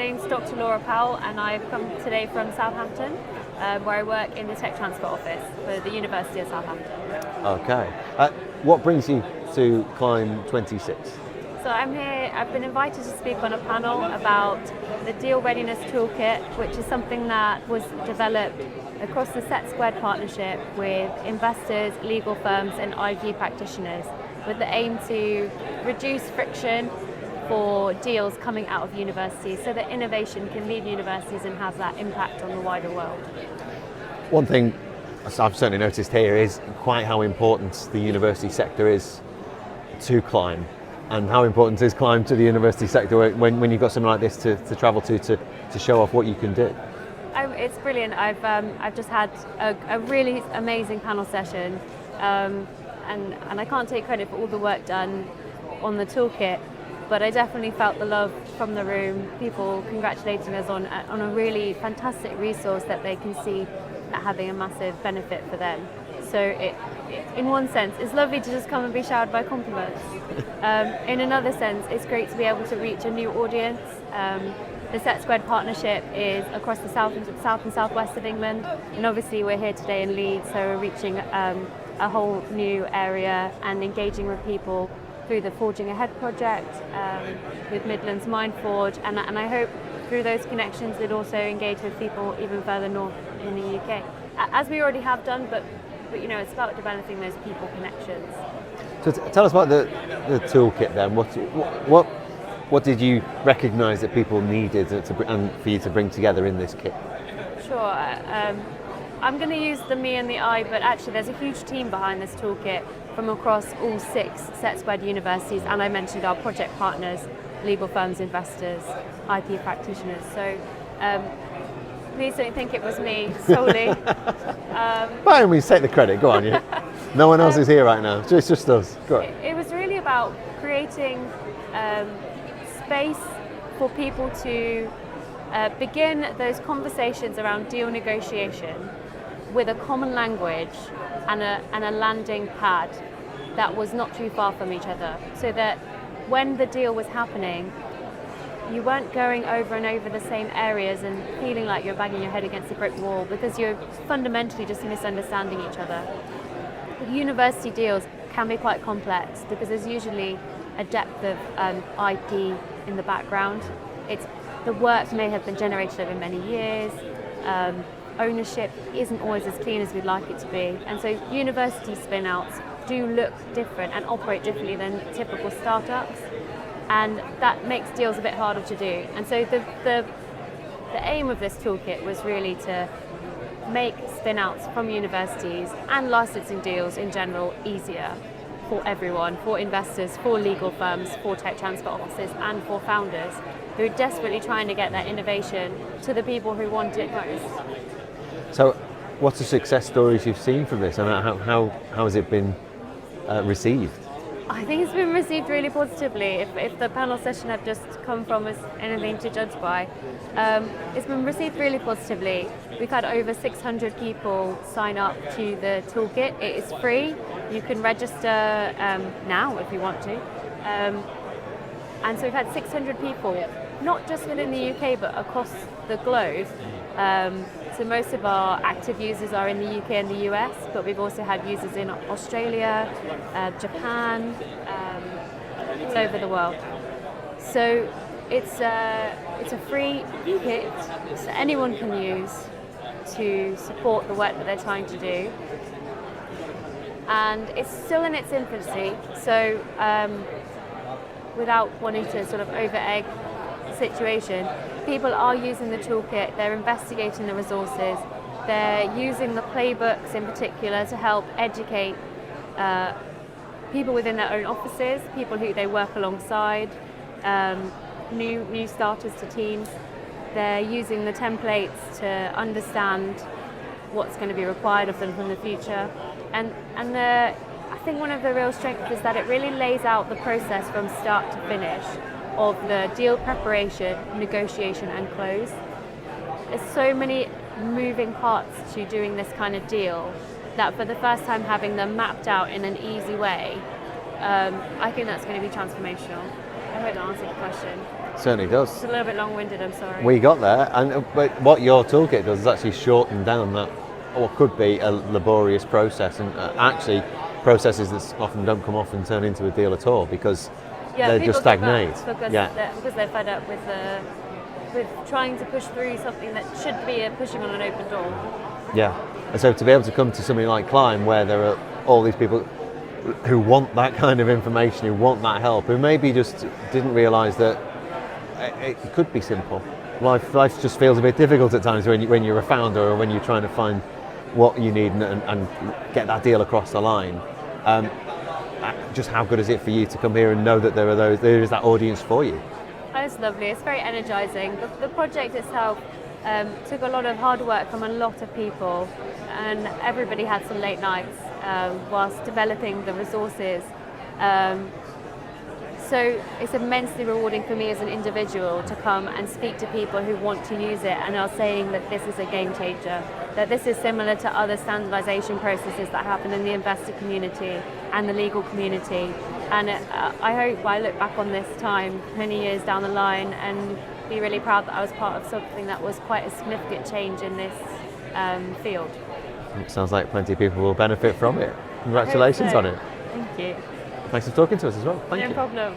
name's Dr. Laura Powell, and I've come today from Southampton, where I work in the Tech Transfer Office for the University of Southampton. Okay. What brings you to Climb26? So I'm here, I've been invited to speak on a panel about the Deal Readiness Toolkit, which is something that was developed across the Set Squared partnership with investors, legal firms and IP practitioners, with the aim to reduce friction for deals coming out of universities so that innovation can leave universities and have that impact on the wider world. One thing I've certainly noticed here is quite how important the university sector is to Climb, and how important is Climb to the university sector when you've got something like this to travel to show off what you can do. It's brilliant. I've just had a really amazing panel session, and I can't take credit for all the work done on the toolkit, but I definitely felt the love from the room, people congratulating us on a really fantastic resource that they can see having a massive benefit for them. So in one sense, it's lovely to just come and be showered by compliments. In another sense, it's great to be able to reach a new audience. The Set Squared partnership is across the south and southwest of England, and obviously we're here today in Leeds, so we're reaching a whole new area and engaging with people through the Forging Ahead project, with Midlands Mindforge, and I hope through those connections we'd also engage with people even further north in the UK, as we already have done, but you know, it's about developing those people connections. So tell us about the toolkit then. What did you recognise that people needed and for you to bring together in this kit? Sure. I'm going to use the me and the I, but actually there's a huge team behind this toolkit from across all 6 Set Squared universities, and I mentioned our project partners, legal firms, investors, IP practitioners. So please don't think it was me solely. By all means, take the credit. Go on. No one else is here right now. It's just us. Go on. It was really about creating space for people to begin those conversations around deal negotiation with a common language and a landing pad that was not too far from each other, so that when the deal was happening, you weren't going over and over the same areas and feeling like you're banging your head against a brick wall, because you're fundamentally just misunderstanding each other. University deals can be quite complex because there's usually a depth of IP in the background. The work may have been generated over many years. Ownership isn't always as clean as we'd like it to be, and so university spin-outs do look different and operate differently than typical startups, and that makes deals a bit harder to do. And so the aim of this toolkit was really to make spin-outs from universities and licensing deals in general easier for everyone, for investors, for legal firms, for tech transfer offices, and for founders who are desperately trying to get that innovation to the people who want it most. So what's the success stories you've seen from this, and how has it been received? I think it's been received really positively. If the panel session had just come from us anything to judge by, it's been received really positively. We've had over 600 people sign up to the toolkit. It is free. You can register now if you want to. And so we've had 600 people, not just within the UK but across the globe. So most of our active users are in the UK and the US, but we've also had users in Australia, Japan, all over the world. So it's a free kit that anyone can use to support the work that they're trying to do. And it's still in its infancy, so without wanting to sort of over-egg the situation, people are using the toolkit, they're investigating the resources, they're using the playbooks in particular to help educate people within their own offices, people who they work alongside, new starters to teams. They're using the templates to understand what's going to be required of them from the future. And I think one of the real strengths is that it really lays out the process from start to finish of the deal preparation, negotiation and close. There's so many moving parts to doing this kind of deal that for the first time having them mapped out in an easy way, I think that's going to be transformational. I hope that answered the question. Certainly does. It's a little bit long-winded, I'm sorry. We got there, but what your toolkit does is actually shorten down that what could be a laborious process, and actually processes that often don't come off and turn into a deal at all because they people just stagnate. Because they're fed up with trying to push through something that should be pushing on an open door. Yeah, and so to be able to come to something like Climb, where there are all these people who want that kind of information, who want that help, who maybe just didn't realise that it could be simple. Life just feels a bit difficult at times when you're a founder or when you're trying to find what you need and get that deal across the line. Just how good is it for you to come here and know that there is that audience for you? Oh, it's lovely. It's very energising. The project itself took a lot of hard work from a lot of people, and everybody had some late nights whilst developing the resources. So it's immensely rewarding for me as an individual to come and speak to people who want to use it and are saying that this is a game changer, that this is similar to other standardisation processes that happen in the investor community and the legal community. And I hope I look back on this time many years down the line and be really proud that I was part of something that was quite a significant change in this field. It sounds like plenty of people will benefit from it. Congratulations on it. Thank you. Thanks for talking to us as well. Thank you. No problem.